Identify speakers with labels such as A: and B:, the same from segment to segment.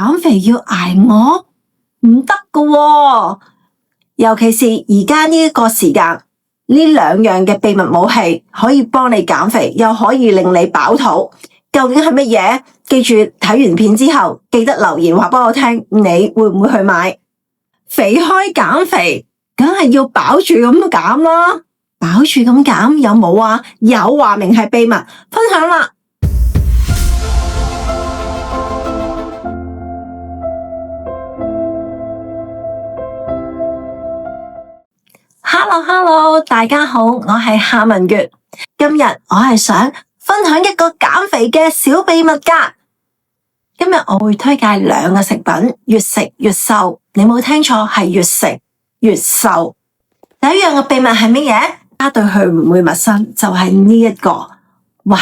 A: 減肥要挨餓，唔得㗎喎。尤其是而家呢個時間，呢兩樣嘅秘密武器可以幫你減肥，又可以令你飽肚。究竟係乜嘢？記住睇完片之後，記得留言話俾我聽，你會唔會去買？肥開減肥，梗係要飽住咁減啦。飽住咁減有冇啊？有，話明係秘密，分享啦。Hello， 大家好，我係夏文月。今日我係想分享一個減肥嘅小秘密㗎。今日我會推介兩個食品，越食越瘦。你冇聽錯，係越食越瘦。第一樣嘅秘密係乜嘢？大家對佢會唔會陌生？就係呢一個，哇！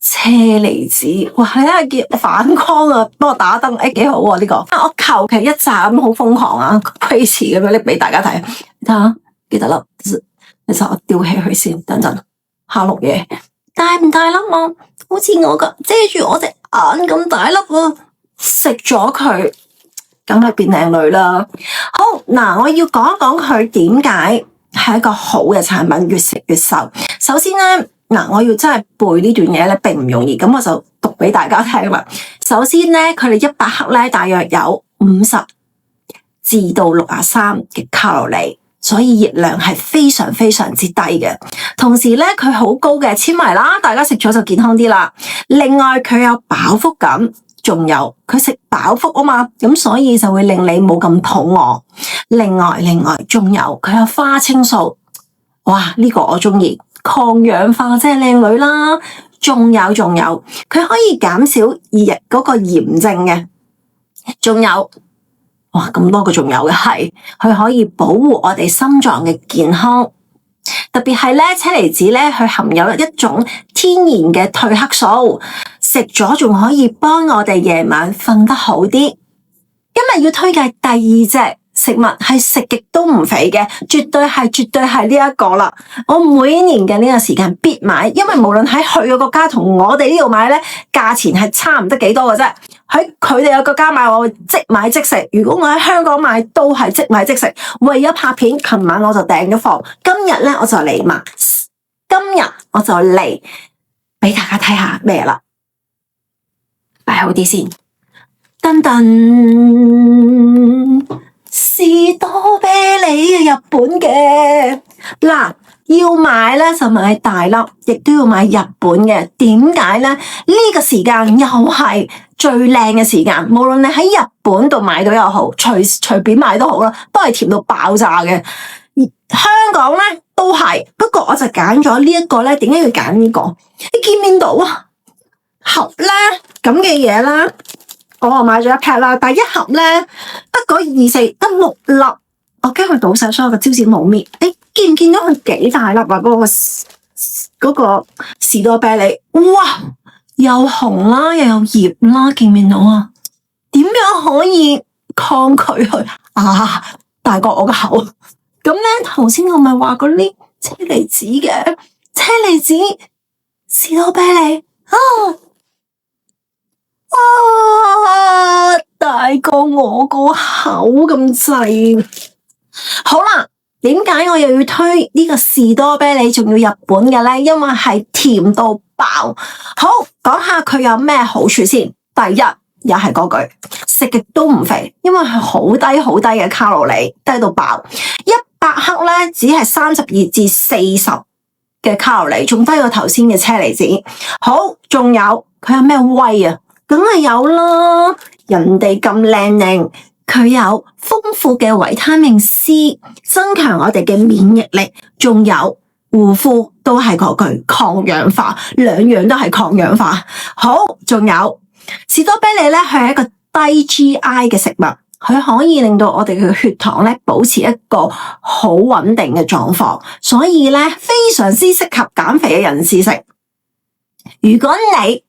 A: 車厘子，哇！你睇下見反光啊，幫我打燈，幾好喎呢個。我求其一紮咁好瘋狂啊 ，crazy 咁樣拎俾大家睇。你睇下幾大粒？其實我吊起佢先，等陣下錄嘢。大唔大粒啊？好似我咁遮住我隻眼咁大粒啊！食咗佢，梗係變靚女啦。好嗱，我要講一講佢點解係一個好嘅產品，越食越瘦。首先咧。嗱，我要真係背呢段嘢咧，並唔容易，咁我就讀俾大家聽啦。首先咧，佢哋100克咧，大約有50至到63嘅卡路里，所以熱量係非常非常之低嘅。同時咧，佢好高嘅纖維啦，大家食咗就健康啲啦。另外，佢有飽腹感，仲有佢食飽腹啊嘛，咁所以就會令你冇咁肚餓。另外，仲有佢有花青素，哇！呢個我中意。抗氧化即係靚女啦，仲有，佢可以減少嗰個炎症嘅，仲有，哇咁多個仲有嘅係，佢可以保護我哋心臟嘅健康，特別係咧車厘子咧，佢含有一種天然嘅褪黑素，食咗仲可以幫我哋夜晚瞓得好啲。今日要推介第二隻食物係食極都唔肥嘅，絕對係呢一個啦。我每年嘅呢個時間必買，因為無論喺佢嘅國家同我哋呢度買咧，價錢係差唔得幾多嘅啫。喺佢哋嘅國家買，我會即買即食；如果我喺香港買，都係即買即食。為咗拍片，琴晚我就訂咗貨，今日咧我就嚟買，今日我就嚟俾大家睇下咩啦，擺好啲先，噔噔。士多啤梨日本嘅嗱，要買咧就買大粒，亦都要買日本嘅。點解咧？呢個時間又係最靚嘅時間，無論你喺日本度買到又好，隨便買都好啦，都係甜到爆炸嘅。香港咧都係，不過我就揀咗呢一個咧。點解要揀呢個？你見唔見到啊？盒咧咁嘅嘢啦。我買咗一 pack 啦，但係一盒咧得嗰24得6粒，我驚佢倒晒所有嘅招紙冇搣。你見唔見到佢幾大粒啊？嗰個士多啤梨，哇，又紅啦，又有葉啦，見唔見到啊？點樣可以抗拒佢啊？大過我個口。咁咧，頭先我咪話嗰啲車厘子嘅車厘子士多啤梨啊！大過我個口咁滯。好啦，點解我又要推呢個士多啤梨仲要日本嘅咧？因為係甜到爆。好，講下佢有咩好處先。第一，又係嗰句，食極都唔肥，因為係好低嘅卡路里，低到爆。100克咧只係32至40嘅卡路里，仲低過頭先嘅車厘子。好，仲有佢有咩威啊？梗係有啦，人哋咁靚，佢有豐富嘅維他命 C， 增強我哋嘅免疫力，仲有護膚都係嗰句抗氧化，兩樣都係抗氧化。好，仲有士多啤梨咧，佢係一個低 GI 嘅食物，佢可以令到我哋嘅血糖咧保持一個好穩定嘅狀況，所以咧非常之適合減肥嘅人士食。如果你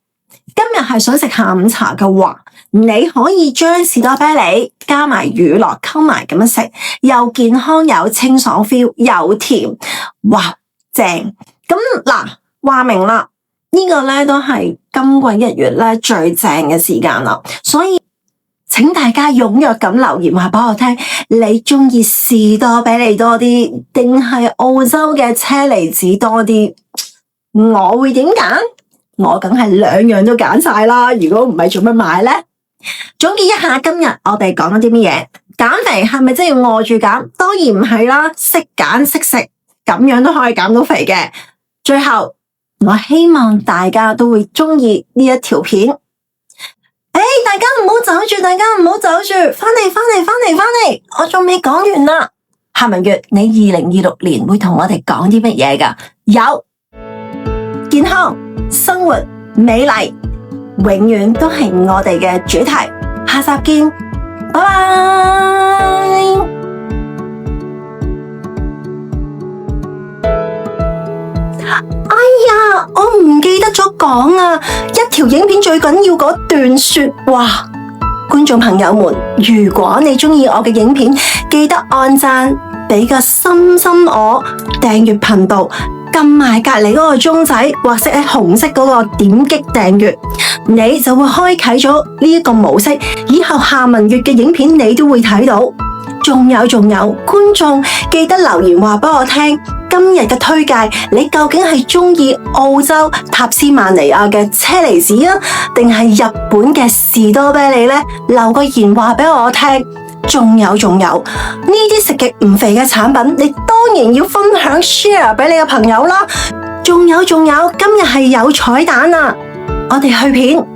A: 今日係想食下午茶嘅話，你可以將士多啤梨加埋乳酪溝埋咁樣食，又健康又清爽 feel， 又甜，哇正！咁嗱，話明啦，呢個咧都係今季1月咧最正嘅時間啦，所以請大家踴躍咁留言話俾我聽，你中意士多啤梨多啲，定係澳洲嘅車厘子多啲？我會點揀？我梗係兩樣都揀晒啦，如果唔係做乜買呢？總結一下今日我哋講咗啲乜嘢？減肥係咪真係要餓住減？當然唔係啦，識揀識食，咁樣都可以減到肥嘅。最後，我希望大家都會中意呢一條片。大家唔好走住，大家唔好走住，翻嚟，我仲未講完啦。夏文月，你2026年會同我哋講啲乜嘢㗎？有健康、生活、美麗，永遠都係我哋嘅主題。下集見，拜拜。哎呀，我唔記得咗講啊！一條影片最緊要嗰段說話，觀眾朋友們，如果你中意我嘅影片，記得按讚，俾個心心我，訂閱頻道，撳埋隔籬嗰個鐘仔，或者係紅色嗰個點擊訂閱，你就會開啟咗呢一個模式，以後夏文月嘅影片你都會睇到。仲有，觀眾記得留言話俾我聽，今日嘅推介你究竟係中意澳洲塔斯曼尼亞嘅車厘子啊，定係日本嘅士多啤梨呢？留個言話俾我聽。仲有，呢啲食極唔肥嘅產品，你當然要分享 share 俾你嘅朋友啦。仲有，今日係有彩蛋啊！我哋去片。